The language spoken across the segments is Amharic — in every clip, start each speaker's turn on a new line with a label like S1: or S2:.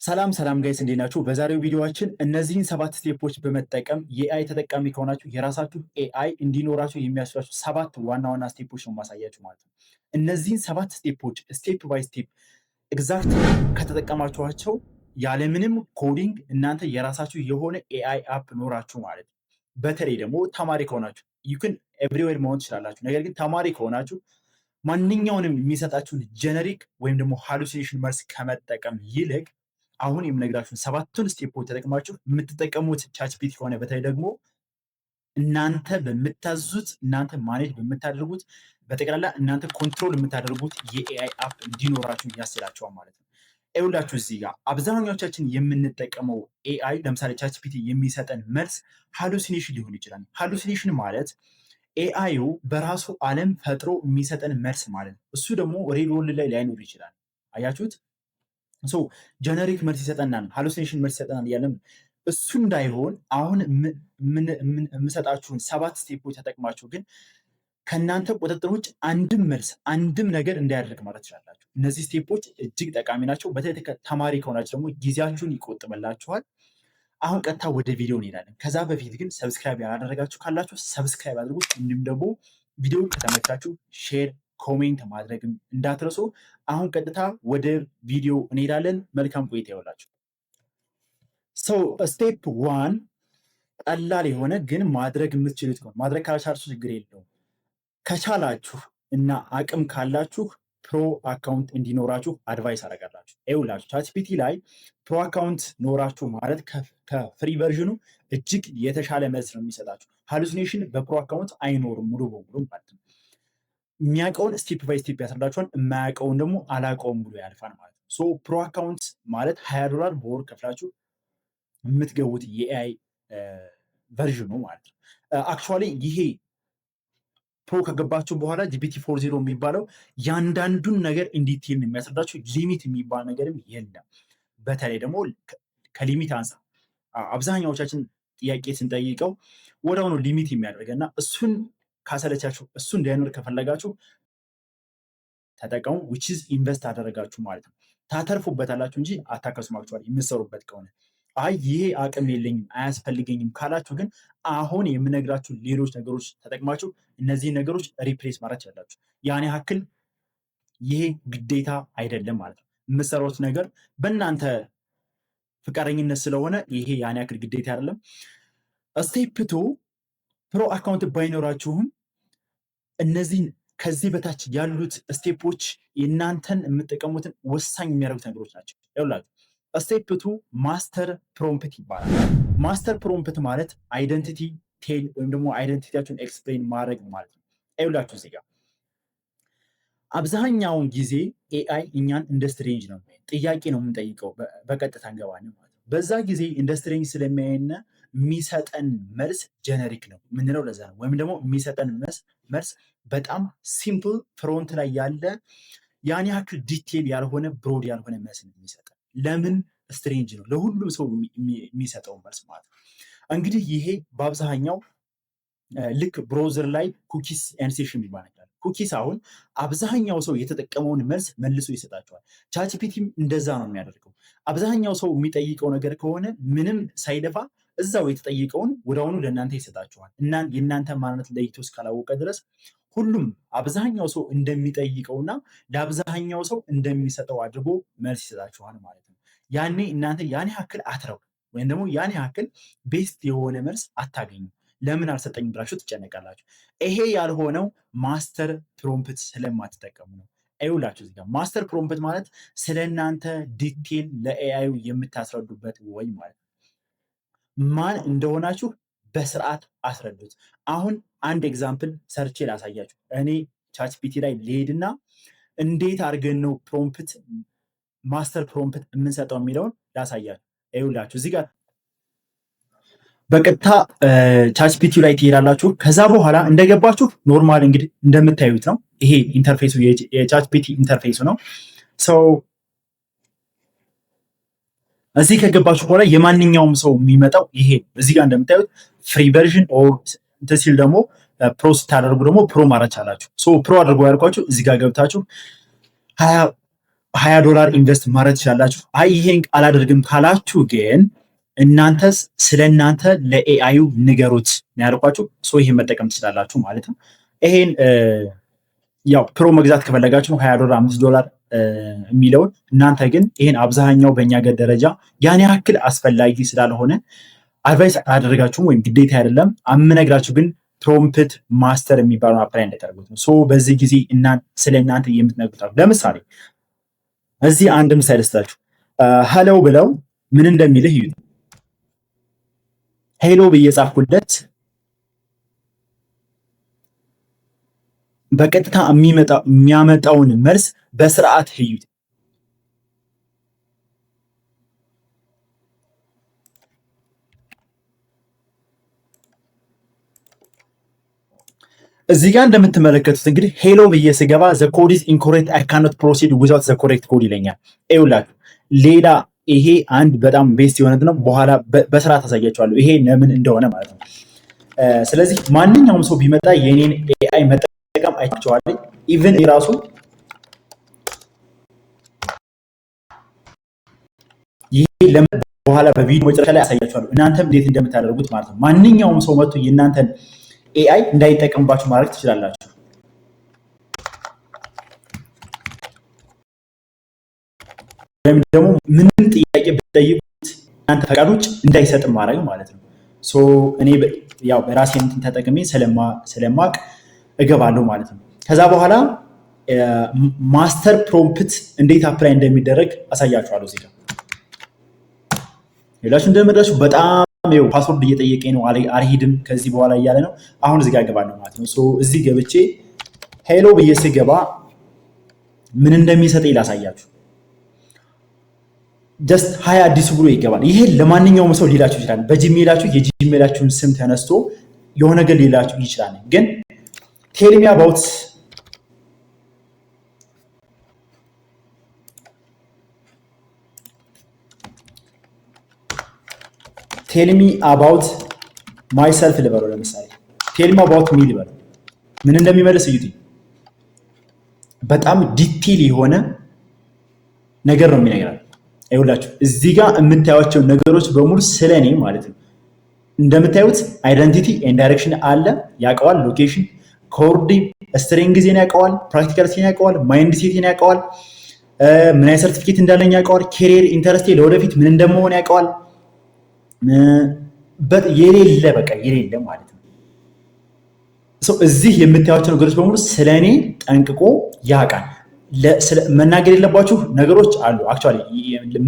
S1: ሰላም ጋይስ እንዴት ናችሁ? በዛሬው ቪዲዮአችን እነዚህን 7 ስቴፖች በመጠቀም የኤአይ ተጠቃሚ ከሆናችሁ የራሳችሁ ኤአይ እንዲኖራችሁ የሚያስችላችሁ 7 ዋና ዋና ስቴፖች ነው ማሳያችሁ ማለት ነው። እነዚህን 7 ስቴፖች ስቴፕ ባይ ስቴፕ ኤግዛክትሊ ከተጠቀማችኋቸው ያለምንም ኮዲንግ እናንተ የራሳችሁ የሆነ ኤአይ አፕ ኖራችሁ ማለት ነው። በተለይ ደግሞ ተማሪ ከሆናችሁ ዩክን ኤቭሪዌር መሆን ትችላላችሁ። ነገር ግን ተማሪ ከሆናችሁ ማንኛውንም የሚሰጣችሁን ጀነሪክ ወይም ደግሞ ሃሉሲኔሽን መልስ ከመጠቀም ይልቅ አሁን የምነግራችሁን 7ቱን ስቴፖች ተጠቅማችሁ የምትጠቀሙት ቻትጂፒቲ ከሆነ በተለይ ደግሞ እናንተ በምታዙት እናንተ ማኔጅ በምታደርጉት በጠቅላላ እናንተ ኮንትሮል የምታደርጉት የኤአይ አፕ እንዲኖራችሁ ያስችላችኋል ማለት ነው። ይኸውላችሁ እዚህ ጋር አብዛኛዎቻችን የምንጠቀመው ኤአይ ለምሳሌ ቻትጂፒቲ የሚሰጠን መልስ ሃሉሲኔሽን ሊሆን ይችላል። ሃሉሲኔሽን ማለት ኤአዩ በራሱ ዓለም ፈጥሮ የሚሰጠን መልስ ማለት ነው። እሱ ደግሞ ሪል ወርልድ ላይ ላይኖር ይችላል። አያችሁት? ጀነሪክ መልስ ይሰጠናል፣ ሃሉሲኔሽን መልስ ይሰጠናል እያለን እሱ እንዳይሆን አሁን የምሰጣችሁን 7 ስቴፖች ተጠቅማችሁ ግን ከእናንተ ቁጥጥር ውጭ አንድም መልስ አንድም ነገር እንዳያደርግ ማለት ትችላላችሁ። እነዚህ ስቴፖች እጅግ ጠቃሚ ናቸው። በተለይ ተማሪ ከሆናችሁ ደግሞ ጊዜያችሁን ይቆጥብላችኋል። አሁን ቀጥታ ወደ ቪዲዮ እንሄዳለን። ከዛ በፊት ግን ሰብስክራይብ ያላደረጋችሁ ካላችሁ ሰብስክራይብ አድርጉት። እንዲሁም ደግሞ ቪዲዮ ከተመቻችሁ ሼር ኮሜንት ማድረግም እንዳትረሱ። አሁን ቀጥታ ወደ ቪዲዮ እንሄዳለን። መልካም ቆይታ ይሆንላችሁ። ስቴፕ 1 ቀላል የሆነ ግን ማድረግ የምትችሉት ነው። ማድረግ ካልቻላችሁ ችግር የለውም። ከቻላችሁ እና አቅም ካላችሁ ፕሮ አካውንት እንዲኖራችሁ አድቫይስ አደርጋላችሁ። ይኸውላችሁ ቻትጂፒቲ ላይ ፕሮ አካውንት ኖራችሁ ማለት ከፍሪ ቨርዥኑ እጅግ የተሻለ መልስ ነው የሚሰጣችሁ። ሃሉሲኔሽን በፕሮ አካውንት አይኖርም ሙሉ በሙሉ ማለት ነው። የሚያውቀውን ስቴፕ ባይ ስቴፕ ያስረዳችኋል፣ የማያውቀውን ደግሞ አላውቀውም ብሎ ያልፋል ማለት ነው። ፕሮ አካውንት ማለት $20 በወር ከፍላችሁ የምትገቡት የኤአይ ቨርዥኑ ማለት ነው። አክቹዋሊ ይሄ ፕሮ ከገባችሁ በኋላ ጂፒቲ 4.0 የሚባለው ያንዳንዱን ነገር ኢንዲቴል የሚያስረዳችሁ ሊሚት የሚባል ነገርም የለም። በተለይ ደግሞ ከሊሚት አንጻር አብዛኛዎቻችን ጥያቄ ስንጠይቀው ወዲያውኑ ሊሚት የሚያደርገና እሱን ካሰለቻችሁ እሱ እንዳይኖር ከፈለጋችሁ ተጠቀሙ። which is ኢንቨስት አደረጋችሁ ማለት ነው። ታተርፉበታላችሁ እንጂ አታከሱም። አክቹዋሊ የምትሰሩበት ከሆነ አይ ይሄ አቅም የለኝም አያስፈልገኝም ካላችሁ ግን አሁን የምነግራችሁ ሌሎች ነገሮች ተጠቅማችሁ እነዚህ ነገሮች ሪፕሌስ ማድረግ ትችላላችሁ። ያን ያክል ይሄ ግዴታ አይደለም ማለት ነው። የምትሰሩት ነገር በእናንተ ፍቃደኝነት ስለሆነ ይሄ ያን ያክል ግዴታ አይደለም። ስቴፕ 2 ፕሮ አካውንት ባይኖራችሁም እነዚህን ከዚህ በታች ያሉት ስቴፖች የእናንተን የምትጠቀሙትን ወሳኝ የሚያደርጉት ነገሮች ናቸው። ይኸውላችሁ ስቴፕ 2 ማስተር ፕሮምፕት ይባላል። ማስተር ፕሮምፕት ማለት አይደንቲቲ ቴል ወይም ደግሞ አይደንቲቲያችሁን ኤክስፕሌን ማድረግ ማለት ነው። ይኸውላችሁ እዚህ ጋር አብዛኛውን ጊዜ ኤአይ እኛን እንደ ስትሬንጅ ነው ጥያቄ ነው የምንጠይቀው፣ በቀጥታ እንገባለን ማለት ነው። በዛ ጊዜ እንደ ስትሬንጅ ስለሚያየን የሚሰጠን መልስ ጀነሪክ ነው የምንለው ለዛ ነው። ወይም ደግሞ የሚሰጠን መልስ በጣም ሲምፕል ፍሮንት ላይ ያለ ያን ያክል ዲቴል ያልሆነ ብሮድ ያልሆነ መልስ ነው የሚሰጠን። ለምን ስትሬንጅ ነው ለሁሉም ሰው የሚሰጠው መልስ ማለት ነው። እንግዲህ ይሄ በአብዛኛው ልክ ብሮዘር ላይ ኩኪስ ኤንድ ሴሽን የሚባል ነገር ኩኪስ አሁን አብዛኛው ሰው የተጠቀመውን መልስ መልሶ ይሰጣቸዋል። ቻትጂፒቲም እንደዛ ነው የሚያደርገው። አብዛኛው ሰው የሚጠይቀው ነገር ከሆነ ምንም ሳይለፋ እዛው የተጠየቀውን ወዲያውኑ ለእናንተ ይሰጣችኋል። እና የእናንተ ማንነት ለይቶ እስካላወቀ ድረስ ሁሉም አብዛኛው ሰው እንደሚጠይቀውና ለአብዛኛው ሰው እንደሚሰጠው አድርጎ መልስ ይሰጣችኋል ማለት ነው። ያኔ እናንተ ያን ያክል አትረው ወይም ደግሞ ያን ያክል ቤስት የሆነ መልስ አታገኙ። ለምን አልሰጠኝ ብላችሁ ትጨነቃላችሁ። ይሄ ያልሆነው ማስተር ፕሮምፕት ስለማትጠቀሙ ነው። ይኸውላችሁ እዚህ ጋር ማስተር ፕሮምፕት ማለት ስለእናንተ ዲቴል ለኤአዩ የምታስረዱበት ወይ ማለት ነው። ማን እንደሆናችሁ በስርዓት አስረዱት። አሁን አንድ ኤግዛምፕል ሰርቼ ላሳያችሁ። እኔ ቻትጂፒቲ ላይ ልሄድና እንዴት አድርገን ነው ፕሮምፕት ማስተር ፕሮምፕት የምንሰጠው የሚለውን ላሳያችሁ። ይኸውላችሁ እዚህ ጋር በቀጥታ ቻትጂፒቲ ላይ ትሄዳላችሁ። ከዛ በኋላ እንደገባችሁ ኖርማል እንግዲህ እንደምታዩት ነው። ይሄ ኢንተርፌሱ የቻትጂፒቲ ኢንተርፌሱ ነው። እዚህ ከገባችሁ በኋላ የማንኛውም ሰው የሚመጣው ይሄ እዚህ ጋር እንደምታዩት ፍሪ ቨርዥን ኦር እንትን ሲል ደግሞ ፕሮ ስታደርጉ ደግሞ ፕሮ ማድረግ ቻላችሁ። ፕሮ አድርጎ ያልኳችሁ እዚህ ጋር ገብታችሁ $20 ኢንቨስት ማድረግ ትችላላችሁ። አይ ይሄን አላደርግም ካላችሁ ግን እናንተስ ስለናንተ ለኤአዩ ንገሩት ያልኳችሁ። ይሄን መጠቀም ትችላላችሁ ማለት ነው። ይሄን ያው ፕሮ መግዛት ከፈለጋችሁ $20 $5 የሚለውን እናንተ ግን ይሄን አብዛኛው በእኛ ሀገር ደረጃ ያን ያክል አስፈላጊ ስላልሆነ አድቫይስ አያደርጋችሁም ወይም ግዴታ አይደለም። አምነግራችሁ ግን ፕሮምፕት ማስተር የሚባለው አፕላይ እንደተደረጉት ነው። በዚህ ጊዜ ስለ እናንተ የምትነግሩት ለምሳሌ እዚህ አንድ ምሳሌ ልስጣችሁ። ሄሎ ብለው ምን እንደሚልህ ይዩት። ሄሎ ብዬ ጻፍኩለት በቀጥታ የሚያመጣውን መልስ በስርዓት እዩት። እዚህ ጋር እንደምትመለከቱት እንግዲህ ሄሎ ብዬ ስገባ ዘ ኮድ ኢዝ ኢንኮሬክት አይ ካኖት ፕሮሲድ ዊዛውት ዘ ኮሬክት ኮድ ይለኛል። ይኸውላችሁ ሌላ ይሄ አንድ በጣም ቤስት የሆነ ነው። በኋላ በስራ ታሳያቸዋለሁ ይሄ ለምን እንደሆነ ማለት ነው። ስለዚህ ማንኛውም ሰው ቢመጣ የኔን ኤአይ መጠቀም አይቻለሁ። ኢቭን የራሱ ይሄ ለምን በኋላ በቪዲዮ መጨረሻ ላይ አሳያቸዋለሁ እናንተም እንዴት እንደምታደርጉት ማለት ነው። ማንኛውም ሰው መጥቶ የእናንተን ኤአይ እንዳይጠቀምባችሁ ማድረግ ትችላላችሁ። ወይም ደግሞ ምንም ጥያቄ ብትጠይቁት እናንተ ፈቃድ ውጭ እንዳይሰጥ ማድረግ ማለት ነው። እኔ ያው በራሴ እንትን ተጠቅሜ ስለማቅ እገባለሁ ማለት ነው። ከዛ በኋላ ማስተር ፕሮምፕት እንዴት አፕላይ እንደሚደረግ አሳያችኋለሁ። እዚህ ጋር ሌላችሁ እንደምደረሱ በጣም ይኸው ፓስወርድ እየጠየቀኝ ነው፣ አልሄድም ከዚህ በኋላ እያለ ነው። አሁን እዚህ ጋር እገባለሁ ማለት ነው። እዚህ ገብቼ ሄሎ ብዬ ስገባ ምን እንደሚሰጠኝ ላሳያችሁ። ጀስት 20 አዲሱ ብሎ ይገባል። ይሄ ለማንኛውም ሰው ሊላችሁ ይችላል። በጂሜላችሁ የጂሜላችሁን ስም ተነስቶ የሆነ ነገር ሊላችሁ ይችላል። ግን ቴል ሚ አባውት ቴል ሚ አባውት ማይሰልፍ ልበለው። ለምሳሌ ቴል ሚ አባውት ሚ ልበለው። ምን እንደሚመልስ እዩት። በጣም ዲቴል የሆነ ነገር ነው የሚነግራል። ይኸውላችሁ እዚህ ጋር የምታዩቸው ነገሮች በሙሉ ስለኔ ማለት ነው። እንደምታዩት አይደንቲቲ ኤንድ ዳይሬክሽን አለ፣ ያውቀዋል። ሎኬሽን፣ ኮኦርዲኔት፣ ስትሪንግ ጊዜን ያውቀዋል፣ ፕራክቲካል ጊዜን ያውቀዋል፣ ማይንድ ሴትን ያውቀዋል፣ ምን አይነት ሰርቲፊኬት እንዳለኝ ያውቀዋል፣ ኬሪየር ኢንተረስቴ ለወደፊት ምን እንደመሆን ያውቀዋል። የሌለ በቃ የሌለ ማለት ነው። እዚህ የምታዩቸው ነገሮች በሙሉ ስለኔ ጠንቅቆ ያውቃል። መናገር የለባችሁ ነገሮች አሉ። አክቹዋሊ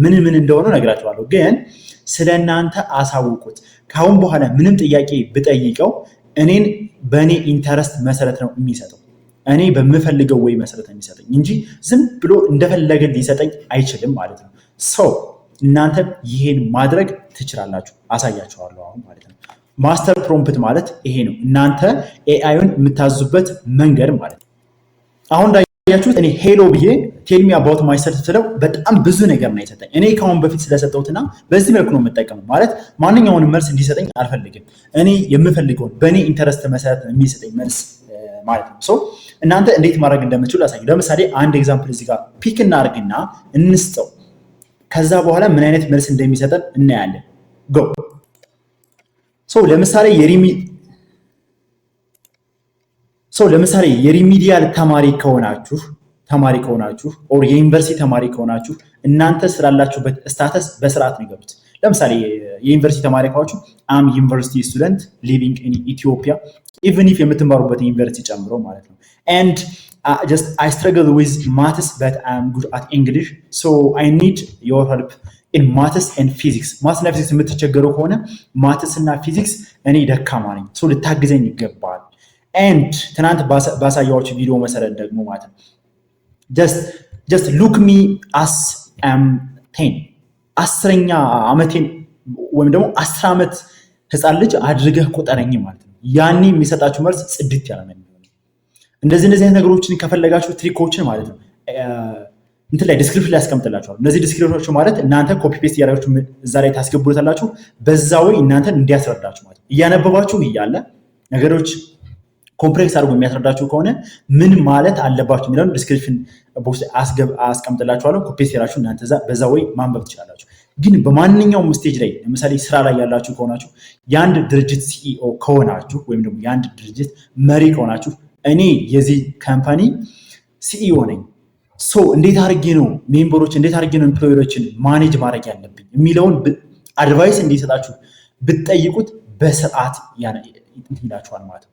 S1: ምን እንደሆኑ ነግራችኋለሁ፣ ግን ስለእናንተ አሳውቁት። ካሁን በኋላ ምንም ጥያቄ ብጠይቀው እኔን በእኔ ኢንተረስት መሰረት ነው የሚሰጠው። እኔ በምፈልገው ወይ መሰረት ነው የሚሰጠኝ እንጂ ዝም ብሎ እንደፈለገ ሊሰጠኝ አይችልም ማለት ነው። እናንተ ይሄን ማድረግ ትችላላችሁ። አሳያችኋለሁ አሁን ማለት ነው። ማስተር ፕሮምፕት ማለት ይሄ ነው። እናንተ ኤአይን የምታዙበት መንገድ ማለት ነው። አሁን እንዳያችሁት እኔ ሄሎ ብዬ ቴል ሚ አባውት ማይሰልፍ ስለው በጣም ብዙ ነገር ነው የሰጠኝ። እኔ ከአሁን በፊት ስለሰጠሁትና በዚህ መልኩ ነው የምጠቀመው ማለት ማንኛውንም መልስ እንዲሰጠኝ አልፈልግም። እኔ የምፈልገውን በእኔ ኢንተረስት መሰረት የሚሰጠኝ መልስ ማለት ነው። እናንተ እንዴት ማድረግ እንደምትችሉ ላሳዩ። ለምሳሌ አንድ ኤግዛምፕል እዚህ ጋር ፒክ እናድርግና እንስጠው። ከዛ በኋላ ምን አይነት መልስ እንደሚሰጠን እናያለን። ጎ ለምሳሌ የሪሚዲያል ተማሪ ከሆናችሁ ኦር የዩኒቨርሲቲ ተማሪ ከሆናችሁ እናንተ ስላላችሁበት ስታተስ በስርዓት ነው የሚገቡት። ለምሳሌ የዩኒቨርሲቲ ተማሪ ከሆናችሁ አም ዩኒቨርሲቲ ስቱደንት ሊቪንግ ኢን ኢትዮጵያ ኢቭን ኢፍ የምትማሩበት ዩኒቨርሲቲ ጨምሮ ማለት ነው። ኤንድ I struggle with maths but I'm good at English so I need your help in maths and physics. maths እና ፊዚክስ የምትቸገሩ ከሆነ maths እና ፊዚክስ እኔ ደካማ ነኝ ልታግዘኝ ይገባል። and ትናንት ባሳያችሁ ቪዲዮ መሰረት ደግሞ ማለት ነው just look me as I'm 10 10ኛ ዓመቴን ወይም ደግሞ 10 ዓመት ህፃን ልጅ አድርገህ ቁጠረኝ ማለት ነው። ያኔ የሚሰጣችሁ መልስ ጽድት ያለ ነው። እንደዚህ አይነት ነገሮችን ከፈለጋችሁ ትሪኮችን ማለት ነው እንትን ላይ ዲስክሪፕሽን ላይ ያስቀምጥላችኋል። እነዚህ ዲስክሪፕሽኖች ማለት እናንተ ኮፒ ፔስት እያደረጋችሁ እዛ ላይ ታስገቡታላችሁ። በዛ ወይ እናንተን እንዲያስረዳችሁ ማለት ነው። እያነበባችሁ እያለ ነገሮች ኮምፕሌክስ አድርጎ የሚያስረዳችሁ ከሆነ ምን ማለት አለባችሁ የሚለውን ዲስክሪፕሽን ቦክስ አስቀምጥላችኋለሁ። ኮፒ ሴራችሁ እናንተ በዛ ወይ ማንበብ ትችላላችሁ። ግን በማንኛውም ስቴጅ ላይ ለምሳሌ ስራ ላይ ያላችሁ ከሆናችሁ የአንድ ድርጅት ሲኢኦ ከሆናችሁ ወይም ደግሞ የአንድ ድርጅት መሪ ከሆናችሁ እኔ የዚህ ካምፓኒ ሲኢኦ ነኝ፣ እንዴት አድርጌ ነው ሜምበሮች እንዴት አድርጌ ነው ኤምፕሎየሮችን ማኔጅ ማድረግ ያለብኝ የሚለውን አድቫይስ እንዲሰጣችሁ ብትጠይቁት በስርዓት ይላችኋል ማለት ነው።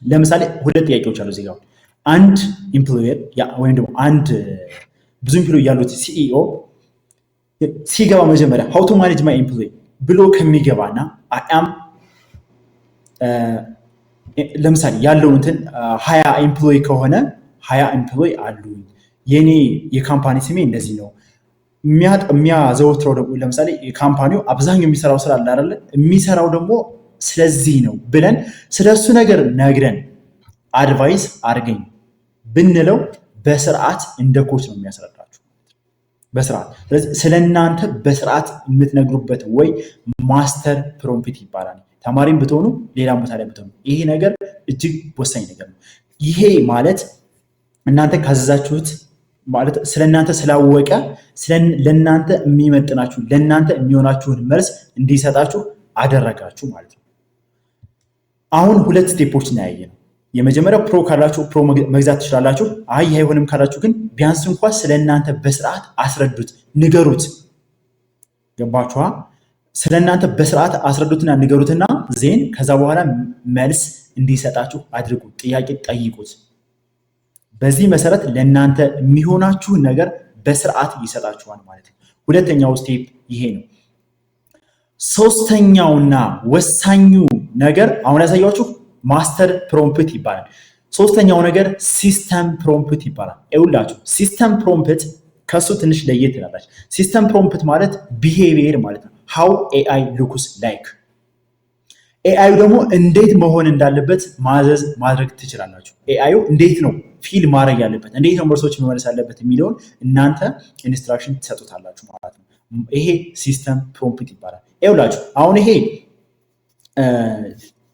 S1: ለምሳሌ ሁለት ጥያቄዎች አሉ እዚህ ጋር። አንድ ኤምፕሎየር ወይም ደግሞ አንድ ብዙ ኤምፕሎይ ያሉት ሲኢኦ ሲገባ መጀመሪያ ሃው ቱ ማኔጅ ማይ ኤምፕሎይ ብሎ ከሚገባና ለምሳሌ ያለው እንትን 20 ኤምፕሎይ ከሆነ 20 ኤምፕሎይ አሉ፣ የኔ የካምፓኒ ስሜ እንደዚህ ነው፣ የሚያዘወትረው ደግሞ ለምሳሌ የካምፓኒው አብዛኛው የሚሰራው ስራ አለ አይደለ፣ የሚሰራው ደግሞ ስለዚህ ነው ብለን ስለሱ ነገር ነግረን አድቫይስ አድርገኝ ብንለው በስርዓት እንደ ኮች ነው የሚያስረዳችሁ በስርዓት። ስለዚህ ስለእናንተ በስርዓት የምትነግሩበት ወይ ማስተር ፕሮምፕት ይባላል። ተማሪም ብትሆኑ ሌላ ቦታ ላይ ብትሆኑ ይሄ ነገር እጅግ ወሳኝ ነገር ነው። ይሄ ማለት እናንተ ካዘዛችሁት ማለት ስለእናንተ ስላወቀ ለእናንተ የሚመጥናችሁ ለእናንተ የሚሆናችሁን መልስ እንዲሰጣችሁ አደረጋችሁ ማለት ነው። አሁን ሁለት ስቴፖች ነው ያየነው። የመጀመሪያው ፕሮ ካላችሁ ፕሮ መግዛት ትችላላችሁ። አይ አይሆንም ካላችሁ ግን ቢያንስ እንኳን ስለእናንተ በስርዓት አስረዱት፣ ንገሩት። ገባችኋ? ስለእናንተ በስርዓት አስረዱትና ንገሩትና ዜን ከዛ በኋላ መልስ እንዲሰጣችሁ አድርጉ። ጥያቄ ጠይቁት። በዚህ መሰረት ለእናንተ የሚሆናችሁን ነገር በስርዓት ይሰጣችኋል ማለት ነው። ሁለተኛው ስቴፕ ይሄ ነው። ሶስተኛውና ወሳኙ ነገር አሁን ያሳያችሁ ማስተር ፕሮምፕት ይባላል። ሶስተኛው ነገር ሲስተም ፕሮምፕት ይባላል። ይኸውላችሁ ሲስተም ፕሮምፕት ከሱ ትንሽ ለየት ትላላችሁ። ሲስተም ፕሮምፕት ማለት ቢሄቪየር ማለት ነው። ሃው ኤአይ ሉክስ ላይክ ኤአዩ ደግሞ እንዴት መሆን እንዳለበት ማዘዝ ማድረግ ትችላላችሁ። ኤአዩ እንዴት ነው ፊል ማድረግ ያለበት፣ እንዴት ነው መልሶች መመለስ ያለበት የሚለውን እናንተ ኢንስትራክሽን ትሰጡታላችሁ ማለት ነው። ይሄ ሲስተም ፕሮምፕት ይባላል። ይኸውላችሁ አሁን ይሄ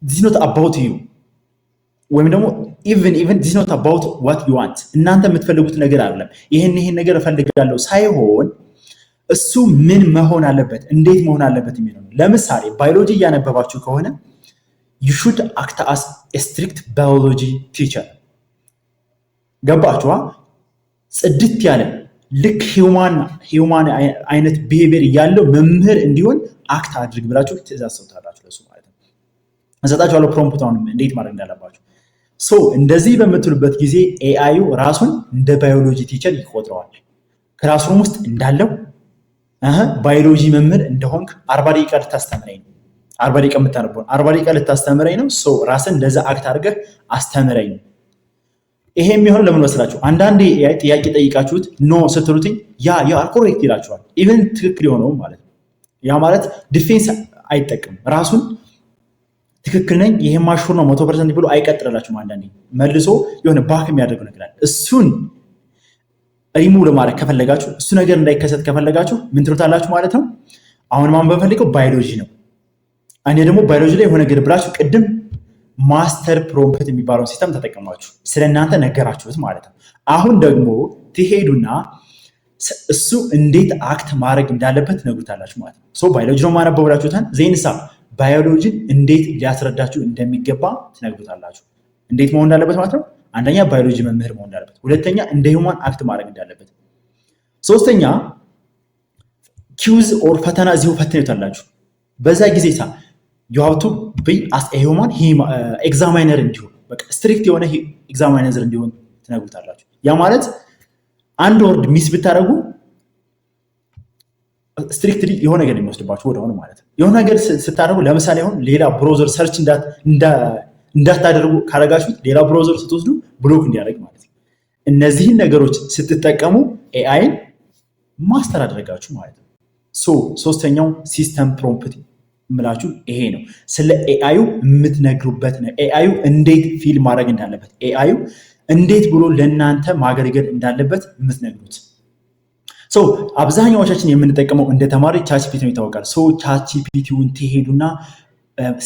S1: this is not about you ወይም ደግሞ even this is not about what you want እናንተ የምትፈልጉት ነገር አይደለም። ይሄን ነገር እፈልጋለሁ ሳይሆን እሱ ምን መሆን አለበት እንዴት መሆን አለበት የሚለው ነው። ለምሳሌ ባዮሎጂ እያነበባችሁ ከሆነ you should act as a strict biology teacher ገባችኋ? ጽድት ያለ ልክ ሂውማን አይነት ቢሄቪየር ያለው መምህር እንዲሆን አክት አድርግ ብላችሁ ትእዛዝ ሰጥታላችሁ ለሱ ማለት ነው። እንሰጣችኋለሁ ፕሮምፕቱን እንዴት ማድረግ እንዳለባችሁ። እንደዚህ በምትሉበት ጊዜ ኤአዩ ራሱን እንደ ባዮሎጂ ቲቸር ይቆጥረዋል። ክላስሩም ውስጥ እንዳለው ባዮሎጂ መምህር እንደሆንክ 40 ደቂቃ ልታስተምረኝ ነው። 40 ደቂቃ የምታነበው 40 ደቂቃ ልታስተምረኝ ነው። ራስን እንደዛ አክት አድርገህ አስተምረኝ። ይሄ የሚሆነው ለምን መስላችሁ? አንዳንዴ ኤአይ ጥያቄ ጠይቃችሁት ኖ ስትሉትኝ ያ ኮሬክት ይላችኋል። ኢቭን ትክክል የሆነው ማለት ነው። ያ ማለት ዲፌንስ አይጠቅም። ራሱን ትክክል ነኝ ይሄ ማሹር ነው 100% ብሎ አይቀጥላችሁም። አንዳንዴ መልሶ የሆነ ባክ የሚያደርገው ነገር አለ። እሱን ሪሙቭ ለማድረግ ከፈለጋችሁ እሱ ነገር እንዳይከሰት ከፈለጋችሁ ምን ትሉታላችሁ ማለት ነው። አሁን ማን በፈልገው ባዮሎጂ ነው። እኔ ደግሞ ባዮሎጂ ላይ የሆነ ነገር ብላችሁ ቅድም ማስተር ፕሮምፕት የሚባለው ሲስተም ተጠቀማችሁ ስለእናንተ ነገራችሁት ማለት ነው። አሁን ደግሞ ትሄዱና እሱ እንዴት አክት ማድረግ እንዳለበት ነግሩታላችሁ ማለት ነው። ባዮሎጂ ነው ማነበው ብላችሁታል። ዜንሳ ባዮሎጂን እንዴት ሊያስረዳችሁ እንደሚገባ ትነግሩታላችሁ። እንዴት መሆን እንዳለበት ማለት ነው። አንደኛ ባዮሎጂ መምህር መሆን እንዳለበት፣ ሁለተኛ እንደ ሂውማን አክት ማድረግ እንዳለበት፣ ሶስተኛ ኪውዝ ኦር ፈተና እዚሁ ፈትኑታላችሁ። በዛ ጊዜ you have to be as a human examiner እንዲሆን በቃ ስትሪክት የሆነ ኤግዛማይነር እንዲሆን ትነግሩታላችሁ። ያ ማለት አንድ ወርድ ሚስ ብታደርጉ ስትሪክትሊ የሆነ ነገር የሚወስድባችሁ ወደሆነ ማለት ነው። የሆነ ነገር ስታደርጉ ለምሳሌ አሁን ሌላ ብሮዘር ሰርች እንዳታደርጉ ካረጋችሁት ሌላ ብሮዘር ስትወስዱ ብሎክ እንዲያደርግ ማለት ነው። እነዚህን ነገሮች ስትጠቀሙ ኤአይን ማስተር አደረጋችሁ ማለት ነው። ሶስተኛው ሲስተም ፕሮምፕት ምላችሁ ይሄ ነው። ስለ ኤአዩ የምትነግሩበት ነው። ኤአዩ እንዴት ፊል ማድረግ እንዳለበት፣ ኤአዩ እንዴት ብሎ ለእናንተ ማገልገል እንዳለበት የምትነግሩት። አብዛኛዎቻችን የምንጠቀመው እንደ ተማሪ ቻትጂፒቲ ነው ይታወቃል። ቻትጂፒቲውን ትሄዱና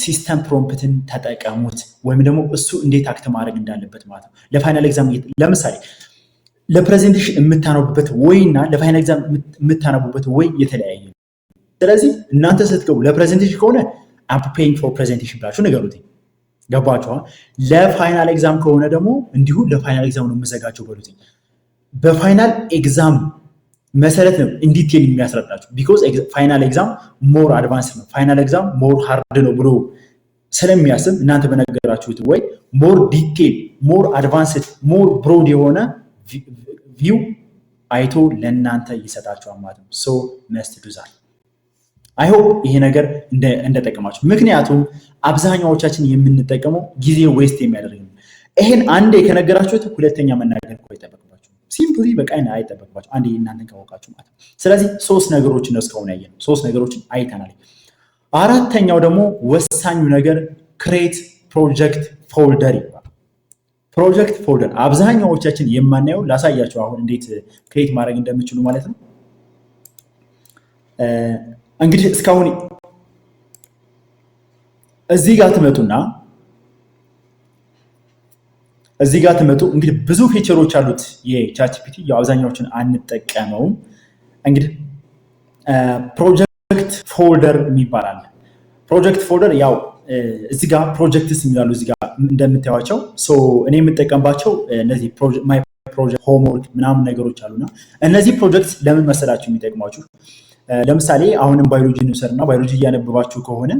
S1: ሲስተም ፕሮምፕትን ተጠቀሙት ወይም ደግሞ እሱ እንዴት አክት ማድረግ እንዳለበት ማለት ነው። ለፋይናል ኤግዛም ለምሳሌ ለፕሬዘንቴሽን የምታነቡበት ወይ እና ለፋይናል ኤግዛም የምታነቡበት ወይ የተለያየ ነው። ስለዚህ እናንተ ስትገቡ ለፕሬዘንቴሽን ከሆነ አም ፕሪፔሪንግ ፎር ፕሬዘንቴሽን ብላችሁ ንገሩት። ገባችኋል? ለፋይናል ኤግዛም ከሆነ ደግሞ እንዲሁ ለፋይናል ኤግዛም ነው የምዘጋጀው በሉት። በፋይናል ኤግዛም መሰረት ነው ኢንዲቴል የሚያስረዳችሁ። ቢኮዝ ፋይናል ኤግዛም ሞር አድቫንስ ነው፣ ፋይናል ኤግዛም ሞር ሃርድ ነው ብሎ ስለሚያስብ እናንተ በነገራችሁት ወይ ሞር ዲቴል፣ ሞር አድቫንስድ፣ ሞር ብሮድ የሆነ ቪው አይቶ ለእናንተ ይሰጣችኋል ማለት ነው። ሶ መስት ዱዛል አይ ሆፕ ይሄ ነገር እንደጠቀማችሁ። ምክንያቱም አብዛኛዎቻችን የምንጠቀመው ጊዜ ዌስት የሚያደርግ ነው። ይሄን አንዴ ከነገራችሁት ሁለተኛ መናገር እኮ አይጠበቅባችሁ፣ ሲምፕሊ በቃ አይጠበቅባችሁ፣ አንዴ እናንተን ካወቃችሁ ማለት ነው። ስለዚህ ሶስት ነገሮችን ነው እስካሁን ያየነው፣ ሶስት ነገሮችን አይተናል። አራተኛው ደግሞ ወሳኙ ነገር ክሬት ፕሮጀክት ፎልደር ይባላል። ፕሮጀክት ፎልደር አብዛኛዎቻችን የማናየው ላሳያችሁ አሁን እንዴት ክሬት ማድረግ እንደምችሉ ማለት ነው። እንግዲህ እስካሁን እዚህ ጋር ትመጡ እንግዲህ ብዙ ፊቸሮች አሉት የቻትጂፒቲ። አብዛኛዎችን አንጠቀመውም። እንግዲህ ፕሮጀክት ፎልደር የሚባል አለ። ፕሮጀክት ፎልደር ያው እዚህ ጋር ፕሮጀክትስ የሚላሉ እዚህ ጋር እንደምታዩቸው እኔ የምጠቀምባቸው እነዚህ ማይ ፕሮጀክት ሆምወርክ ምናምን ነገሮች አሉና እነዚህ ፕሮጀክት ለምን መሰላችሁ የሚጠቅሟችሁ? ለምሳሌ አሁንም ባዮሎጂ እንውሰድና ባዮሎጂ እያነበባችሁ ከሆነ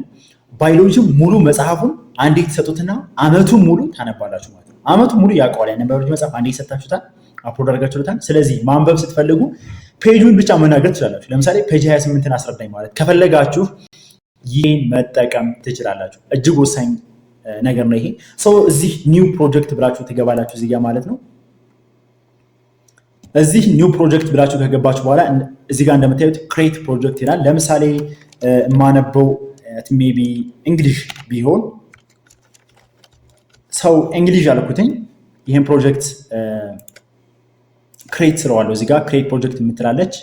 S1: ባዮሎጂ ሙሉ መጽሐፉን አንዴ ተሰጡትና አመቱን ሙሉ ታነባላችሁ ማለት ነው። አመቱን ሙሉ ያውቀዋል ያን ባዮሎጂ መጽሐፍ አንዴ ሰጣችሁታል፣ አፕሎድ አድርጋችሁታል። ስለዚህ ማንበብ ስትፈልጉ ፔጁን ብቻ መናገር ትችላላችሁ። ለምሳሌ ፔጅ 28ን አስረዳኝ ማለት ከፈለጋችሁ ይህን መጠቀም ትችላላችሁ። እጅግ ወሳኝ ነገር ነው ይሄ። እዚህ ኒው ፕሮጀክት ብላችሁ ትገባላችሁ እዚህ ጋር ማለት ነው። እዚህ ኒው ፕሮጀክት ብላችሁ ከገባችሁ በኋላ እዚህ ጋር እንደምታዩት ክሬት ፕሮጀክት ይላል። ለምሳሌ የማነበው ሜቢ እንግሊሽ ቢሆን እንግሊሽ አልኩትኝ። ይህን ፕሮጀክት ክሬት ስለዋለሁ እዚህ ጋር ክሬት ፕሮጀክት የምትላለች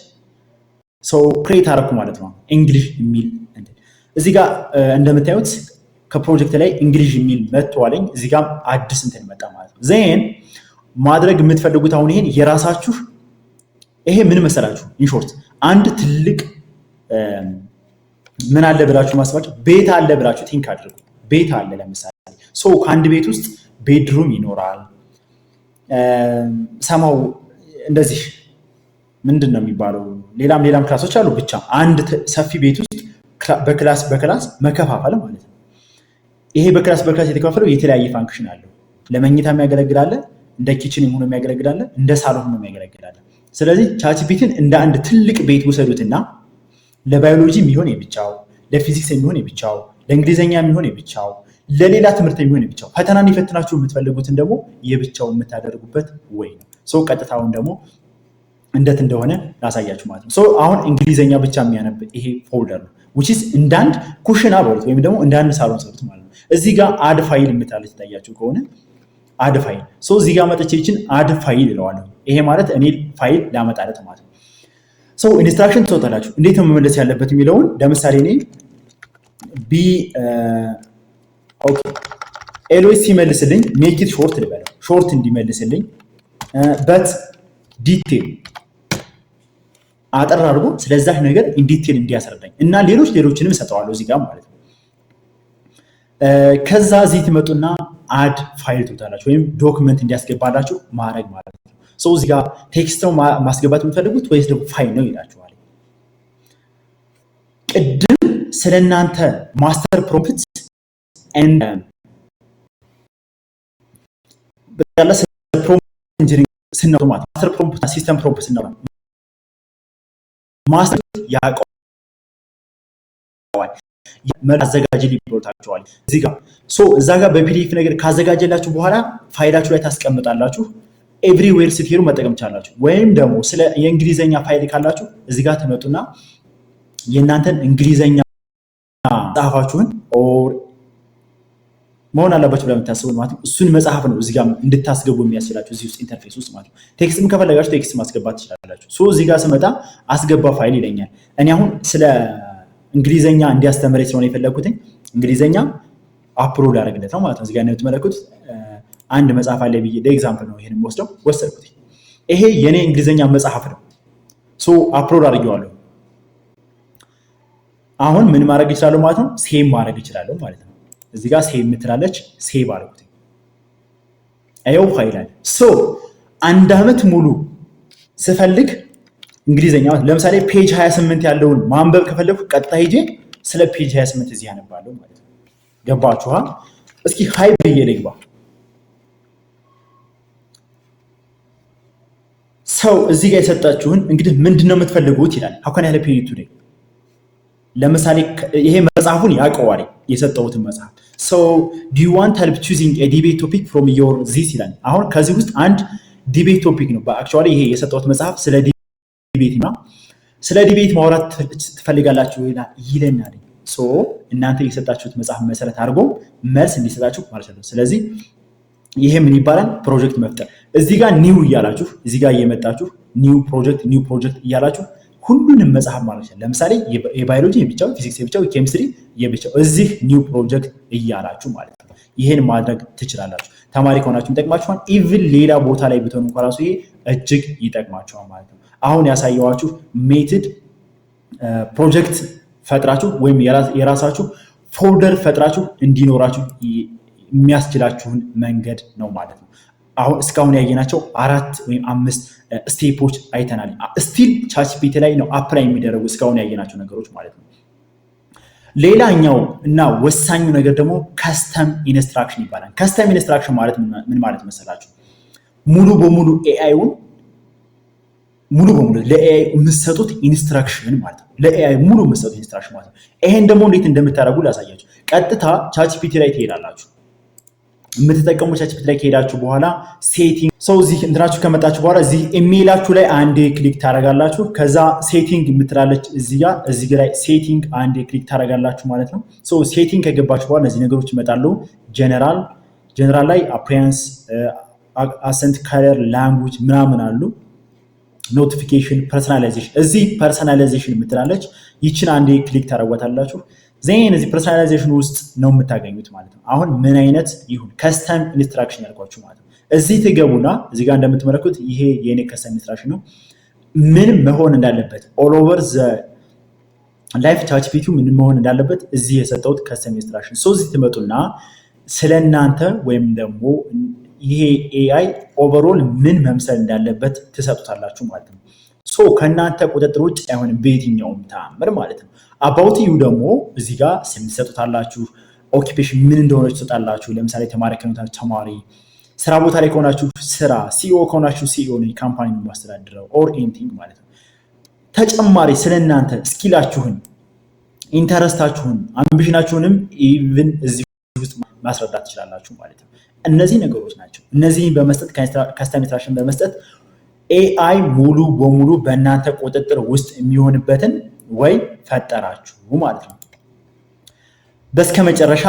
S1: ክሬት አደረኩ ማለት ነው። እንግሊሽ የሚል እዚህ ጋር እንደምታዩት ከፕሮጀክት ላይ እንግሊሽ የሚል መጥቷለኝ። እዚህ ጋር አዲስ እንትን መጣ ማለት ነው። ዜን ማድረግ የምትፈልጉት አሁን ይሄን የራሳችሁ ይሄ ምን መሰላችሁ? ኢንሾርት አንድ ትልቅ ምን አለ ብላችሁ ማስባችሁ ቤት አለ ብላችሁ ቲንክ አድርጉ። ቤት አለ ለምሳሌ ከአንድ ቤት ውስጥ ቤድሩም ይኖራል። ሰማው እንደዚህ ምንድን ነው የሚባለው ሌላም ክላሶች አሉ። ብቻ አንድ ሰፊ ቤት ውስጥ በክላስ መከፋፈል ማለት ነው። ይሄ በክላስ የተከፋፈለው የተለያየ ፋንክሽን አለው። ለመኝታ የሚያገለግላለ፣ እንደ ኪችን ሆኖ የሚያገለግላለ፣ እንደ ሳሎን ሆኖ የሚያገለግላለ። ስለዚህ ቻትጂፒቲን እንደ አንድ ትልቅ ቤት ውሰዱትና ለባዮሎጂ የሚሆን የብቻው፣ ለፊዚክስ የሚሆን የብቻው፣ ለእንግሊዝኛ የሚሆን የብቻው፣ ለሌላ ትምህርት የሚሆን የብቻው፣ ፈተና እንዲፈትናችሁ የምትፈልጉትን ደግሞ የብቻው የምታደርጉበት ወይ ነው። ቀጥታውን ደግሞ እንደት እንደሆነ ላሳያችሁ ማለት ነው። አሁን እንግሊዝኛ ብቻ የሚያነብ ይሄ ፎልደር ነው። which እንዳንድ ኩሽና በሉት ወይም ደግሞ እንዳንድ ሳሎን ሰሩት ማለት ነው። እዚህ ጋር አድ ፋይል የምታለች ታያችሁ ከሆነ አድ ፋይል እዚህ ጋር መጥቼ ይችን አድ ፋይል እለዋለሁ። ይሄ ማለት እኔ ፋይል ላመጣለት ማለት ነው። ኢንስትራክሽን ትወጣላችሁ እንዴት ነው መመለስ ያለበት የሚለውን ለምሳሌ እኔ ኦኬ ኤልዌይስ ሲመልስልኝ ሜክ ኢት ሾርት ልበለው፣ ሾርት እንዲመልስልኝ በት ዲቴል አጠር አድርጎ ስለዛ ነገር ኢንዲቴል እንዲያስረዳኝ እና ሌሎችንም ሰጠዋለሁ እዚህ ጋር ማለት ነው። ከዛ እዚህ ትመጡና አድ ፋይል ትወጣላችሁ ወይም ዶክመንት እንዲያስገባላችሁ ማድረግ ማለት ነው። እዚህ ጋር ቴክስት ነው ማስገባት የምትፈልጉት ወይስ ደግሞ ፋይል ነው ይላችኋል። ቅድም ስለናንተ ማስተር ፕሮምፕት ኤንድ በቃላ ፕሮምፕት ኢንጂነሪንግ ስናወራ ማስተር ፕሮምፕት ሲስተም ፕሮምፕት ስናወራ ማስተር ያውቀዋል አዘጋጅልኝ ብሎታችኋል እዚህ ጋር እዛ ጋር በፒዲኤፍ ነገር ካዘጋጀላችሁ በኋላ ፋይላችሁ ላይ ታስቀምጣላችሁ። ኤቭሪዌር ስትሄዱ መጠቀም ቻላችሁ። ወይም ደግሞ ስለ የእንግሊዘኛ ፋይል ካላችሁ እዚህ ጋር ትመጡና የእናንተን እንግሊዘኛ መጽሐፋችሁን ኦር መሆን አለባችሁ ብላ የምታስቡት ማለት ነው። እሱን መጽሐፍ ነው እዚህ ጋር እንድታስገቡ የሚያስችላችሁ እዚህ ውስጥ ኢንተርፌስ ውስጥ ማለት ነው። ቴክስትም ከፈለጋችሁ ቴክስት ማስገባት ትችላላችሁ። እዚህ ጋር ስመጣ አስገባ ፋይል ይለኛል። እኔ አሁን ስለ እንግሊዘኛ እንዲያስተምረኝ ስለሆነ የፈለኩት እንግሊዘኛ አፕሎድ አደረግለት ነው ማለት ነው። እዚህ ጋር የምትመለከቱት አንድ መጽሐፍ አለ ብዬ ለኤግዛምፕል ነው ይሄን ወሰድኩት። ይሄ የኔ እንግሊዘኛ መጽሐፍ ነው። ሶ አፕሎድ አድርጌዋለሁ። አሁን ምን ማድረግ ይችላል ማለት ነው? ሴቭ ማድረግ ይችላል ማለት ነው። እዚህ ጋር ሴቭ የምትላለች ሴቭ አድርጉት። አይው ፋይል አለ። ሶ አንድ አመት ሙሉ ስፈልግ እንግሊዘኛ ለምሳሌ ፔጅ 28 ያለውን ማንበብ ከፈለኩ ቀጥታ ሄጄ ስለ ፔጅ 28 እዚህ ያነባለሁ ማለት ነው። ገባችኋ? እስኪ ሃይ ብዬ ልግባ። ሰው እዚህ ጋር የሰጣችሁን እንግዲህ ምንድነው የምትፈልጉት ይላል። ሀካን ያለ ፔጅ ቱዴይ ለምሳሌ ይሄ መጽሐፉን ያውቀዋል የሰጠሁትን መጽሐፍ። ሶ ዱ ዩ ዋንት ሄልፕ ቹዚንግ ኤ ዲቤት ቶፒክ ፍሮም ዮር ዚስ ይላል። አሁን ከዚህ ውስጥ አንድ ዲቤት ቶፒክ ነው። በአክቹዋሊ ይሄ የሰጠሁት መጽሐፍ ስለ ዲቤት ነው። ስለ ዲቤት ማውራት ትፈልጋላችሁ ይለናል። ሶ እናንተ የሰጣችሁት መጽሐፍ መሰረት አድርጎ መልስ እንዲሰጣችሁ ማለት ነው። ስለዚህ ይሄ ምን ይባላል? ፕሮጀክት መፍጠር። እዚህ ጋር ኒው እያላችሁ እዚህ ጋር እየመጣችሁ ኒው ፕሮጀክት እያላችሁ ሁሉንም መጽሐፍ ማለት ነው። ለምሳሌ የባዮሎጂ የብቻው፣ ፊዚክስ የብቻው፣ ኬሚስትሪ የብቻው እዚህ ኒው ፕሮጀክት እያላችሁ ማለት ነው። ይሄን ማድረግ ትችላላችሁ። ተማሪ ከሆናችሁ ይጠቅማችኋል። ኢቭን ሌላ ቦታ ላይ ብትሆኑ እንኳን ራሱ ይሄ እጅግ ይጠቅማችኋል ማለት ነው። አሁን ያሳየዋችሁ ሜትድ ፕሮጀክት ፈጥራችሁ ወይም የራሳችሁ ፎልደር ፈጥራችሁ እንዲኖራችሁ የሚያስችላችሁን መንገድ ነው ማለት ነው። አሁን እስካሁን ያየናቸው 4 ወይም 5 ስቴፖች አይተናል። ስቲል ቻትጂፒቲ ላይ ነው አፕላይ የሚደረጉ እስካሁን ያየናቸው ነገሮች ማለት ነው። ሌላኛው እና ወሳኙ ነገር ደግሞ ከስተም ኢንስትራክሽን ይባላል። ከስተም ኢንስትራክሽን ማለት ምን ማለት መሰላችሁ? ሙሉ በሙሉ ለኤአይ የምትሰጡት ኢንስትራክሽን ማለት ነው። ለኤአይ ሙሉ የምትሰጡት ኢንስትራክሽን ማለት ነው። ይሄን ደግሞ እንዴት እንደምታደርጉ ላሳያችሁ። ቀጥታ ቻትጂፒቲ ላይ ትሄዳላችሁ። የምትጠቀሙ ቻትጂፒቲ ላይ ከሄዳችሁ በኋላ ሴቲንግ እዚህ እንትናችሁ ከመጣችሁ በኋላ እዚህ ኢሜይላችሁ ላይ አንዴ ክሊክ ታደርጋላችሁ። ከዛ ሴቲንግ የምትላለች እዚህ ላይ ሴቲንግ አንዴ ክሊክ ታደርጋላችሁ ማለት ነው። ሴቲንግ ከገባችሁ በኋላ እነዚህ ነገሮች ይመጣሉ። ጀነራል ላይ አፒራንስ፣ አሰንት፣ ከለር፣ ላንጉጅ ምናምን አሉ። ኖቲፊኬሽን፣ ፐርሰናላይዜሽን። እዚህ ፐርሰናላይዜሽን የምትላለች ይችን አንዴ ክሊክ ታደርጓታላችሁ። ዜን እዚህ ፐርሰናላይዜሽን ውስጥ ነው የምታገኙት ማለት ነው። አሁን ምን አይነት ይሁን ከስተም ኢንስትራክሽን ያልኳችሁ ማለት ነው። እዚህ ትገቡና እዚህ ጋር እንደምትመለከቱት ይሄ የኔ ከስተም ኢንስትራክሽን ነው። ምን መሆን እንዳለበት ኦል ኦቨር ዘ ላይፍ ቻትጂፒቲ ምን መሆን እንዳለበት እዚህ የሰጠሁት ከስተም ኢንስትራክሽን። እዚህ ትመጡና ስለናንተ ወይም ደግሞ ይሄ ኤአይ ኦቨርኦል ምን መምሰል እንዳለበት ትሰጡታላችሁ ማለት ነው። ከእናንተ ቁጥጥር ውጭ አይሆንም በየትኛውም ተአምር ማለት ነው። አባውት ዩ ደግሞ እዚህ ጋር ስም ትሰጡታላችሁ። ኦኪፔሽን ምን እንደሆነ ትሰጣላችሁ። ለምሳሌ ተማሪ ከሆናችሁ ተማሪ፣ ስራ ቦታ ላይ ከሆናችሁ ስራ፣ ሲኦ ከሆናችሁ ሲኦ ነው ካምፓኒ የሚያስተዳድረው ኦር ኤኒቲንግ ማለት ነው። ተጨማሪ ስለናንተ ስኪላችሁን፣ ኢንተረስታችሁን፣ አምቢሽናችሁንም ኢቭን እዚህ ውስጥ ማስረዳት ትችላላችሁ ማለት ነው። እነዚህ ነገሮች ናቸው። እነዚህን በመስጠት ከስተም ኢንስትራክሽን በመስጠት ኤአይ ሙሉ በሙሉ በእናንተ ቁጥጥር ውስጥ የሚሆንበትን ወይ ፈጠራችሁ ማለት ነው። በስከ መጨረሻ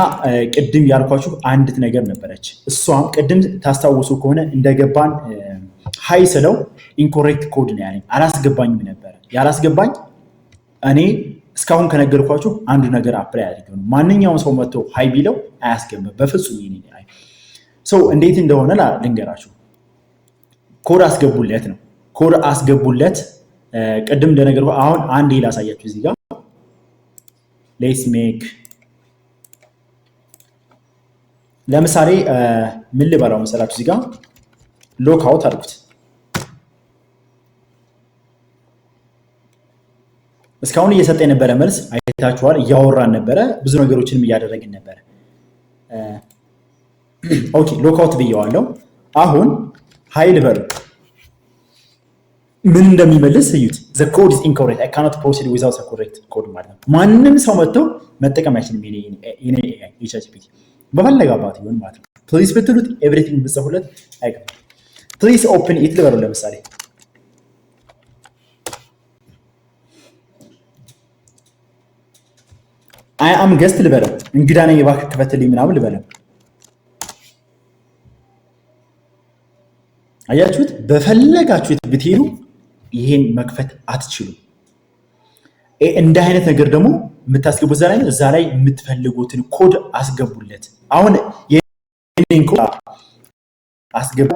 S1: ቅድም ያልኳችሁ አንዲት ነገር ነበረች። እሷም ቅድም ታስታውሱ ከሆነ እንደገባን ሃይ ስለው ኢንኮሬክት ኮድ ነው ያለኝ። አላስገባኝም ነበረ። ያላስገባኝ እኔ እስካሁን ከነገርኳችሁ አንዱ ነገር አፕላይ አድርገው ማንኛውም ሰው መጥቶ ሃይ ቢለው አያስገባም በፍጹም። ይሄ እንዴት እንደሆነ ልንገራችሁ። ኮድ አስገቡለት ነው። ኮድ አስገቡለት። ቅድም እንደነገርኩ አሁን አንድ ላሳያችሁ። እዚህ ጋር ሌትስ ሜክ ለምሳሌ ምን ልበላው መሰላችሁ? እዚህ ጋር ሎክ አውት አድርጉት። እስካሁን እየሰጠ የነበረ መልስ አይታችኋል። እያወራን ነበረ፣ ብዙ ነገሮችንም እያደረግን ነበረ። ኦኬ ሎክ አውት ብየዋለሁ። አሁን ሀይል በሉ ምን እንደሚመልስ እዩት። the code is incorrect I cannot proceed without a correct code ማለት ነው። ማንም ሰው መጥቶ መጠቀም አይችልም የኔ ቻትጂፒቲ በፈለጋባት ይሁን ማለት ነው። ፕሊዝ ብትሉት ኤቭሪቲንግ ብትጽፉለት አይገባም። ፕሊዝ ኦፕን ኢት ልበሉ። ለምሳሌ አይ አም ገስት ልበለው፣ እንግዳ ነኝ እባክህ ክፈትልኝ ምናምን ልበለው። አያችሁት? በፈለጋችሁት ብትሄዱ ይሄን መክፈት አትችሉም። እንደ አይነት ነገር ደግሞ የምታስገቡት እዛ ላይ የምትፈልጉትን ኮድ አስገቡለት። አሁን የኔን ኮድ አስገቡ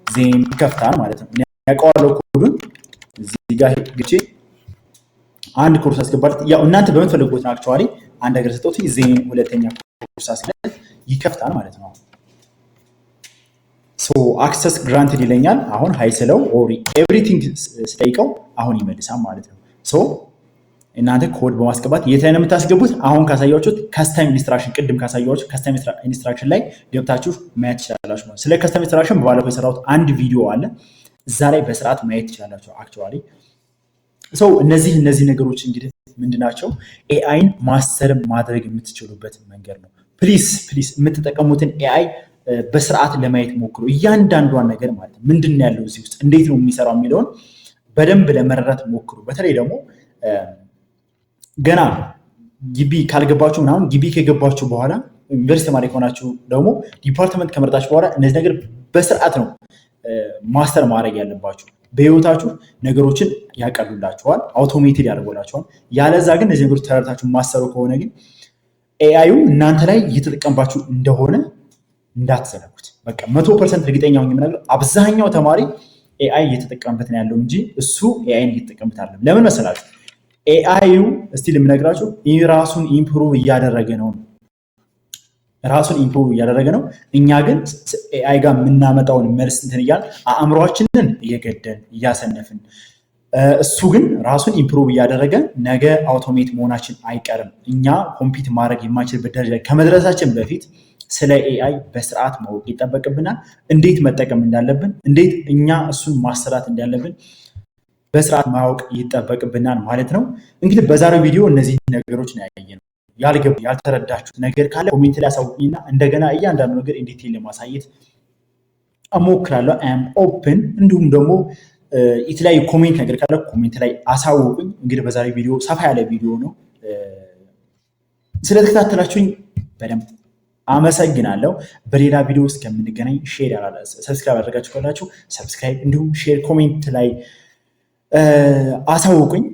S1: ዜን ይከፍታል ማለት ነው። ያውቀዋለሁ ኮዱን እዚህ ጋር ሄጄ አንድ ኮርስ አስገባለት። ያው እናንተ በምትፈልጉት ነው። አክቹአሊ አንድ ነገር ሰጠሁት ዜን ሁለተኛ ኮርስ አስገባለት ይከፍታል ማለት ነው። ሶ አክሰስ ግራንትድ ይለኛል። አሁን ሃይ ስለው ኦር ኤቭሪቲንግ ስጠይቀው አሁን ይመልሳል ማለት ነው። ሶ እናንተ ኮድ በማስገባት የት ላይ ነው የምታስገቡት? አሁን ካሳያችሁት ከስተም ኢንስትራክሽን ቅድም ካሳያችሁ ከስተም ኢንስትራክሽን ላይ ገብታችሁ ማየት ትችላላችሁ ማለት። ስለ ከስተም ኢንስትራክሽን በባለፈው የሰራሁት አንድ ቪዲዮ አለ። እዛ ላይ በስርዓት ማየት ትችላላችሁ። አክቹአሊ ሶ እነዚህ ነገሮች እንግዲህ ምንድናቸው? ኤአይን ማስተር ማድረግ የምትችሉበት መንገድ ነው። ፕሊዝ የምትጠቀሙትን ኤአይ በስርዓት ለማየት ሞክሩ። እያንዳንዷን ነገር ማለት ነው ምንድን ነው ያለው እዚህ ውስጥ እንዴት ነው የሚሰራው የሚለውን በደንብ ለመረዳት ሞክሩ። በተለይ ደግሞ ገና ግቢ ካልገባችሁ ምናምን ግቢ ከገባችሁ በኋላ ዩኒቨርሲቲ ተማሪ ከሆናችሁ ደግሞ ዲፓርትመንት ከመረጣችሁ በኋላ እነዚህ ነገር በስርዓት ነው ማስተር ማድረግ ያለባችሁ። በህይወታችሁ ነገሮችን ያቀሉላችኋል፣ አውቶሜትድ ያደርጉላችኋል። ያለዛ ግን እነዚህ ነገሮች ተረድታችሁ ማሰሩ ከሆነ ግን ኤአዩ እናንተ ላይ እየተጠቀምባችሁ እንደሆነ እንዳትዘነጉት። በቃ 100% እርግጠኛ ሆኜ የምነግረው አብዛኛው ተማሪ ኤአይ እየተጠቀምበት ነው ያለው እንጂ እሱ ኤአይን እየተጠቀምበት አይደለም። ለምን መሰላችሁ? ኤአዩ እስቲ ልምነግራችሁ ራሱን ኢምፕሩቭ እያደረገ ነው። እኛ ግን ኤአይ ጋር የምናመጣውን መልስ እንትን እያልን አእምሯችንን እየገደን እያሰነፍን፣ እሱ ግን ራሱን ኢምፕሩቭ እያደረገ ነገ አውቶሜት መሆናችን አይቀርም። እኛ ኮምፒት ማድረግ የማንችልበት ደረጃ ከመድረሳችን በፊት ስለ ኤአይ በስርዓት ማወቅ ይጠበቅብናል። እንዴት መጠቀም እንዳለብን፣ እንዴት እኛ እሱን ማሰራት እንዳለብን በስርዓት ማወቅ ይጠበቅብናል ማለት ነው። እንግዲህ በዛሬው ቪዲዮ እነዚህ ነገሮች ነው ያየነው። ያልተረዳችሁት ነገር ካለ ኮሜንት ላይ አሳውቁኝና እንደገና እያንዳንዱ ነገር ኢንዲቴል ለማሳየት እሞክራለሁ። አም ኦፕን። እንዲሁም ደግሞ የተለያዩ ኮሜንት ነገር ካለ ኮሜንት ላይ አሳውቁኝ። እንግዲህ በዛሬው ቪዲዮ ሰፋ ያለ ቪዲዮ ነው። ስለተከታተላችሁኝ በደንብ አመሰግናለሁ። በሌላ ቪዲዮ ውስጥ ከምንገናኝ ሰብስክራይብ አድርጋችሁ ካላችሁ ሰብስክራይብ፣ እንዲሁም ሼር፣ ኮሜንት ላይ አሳውቁኝ።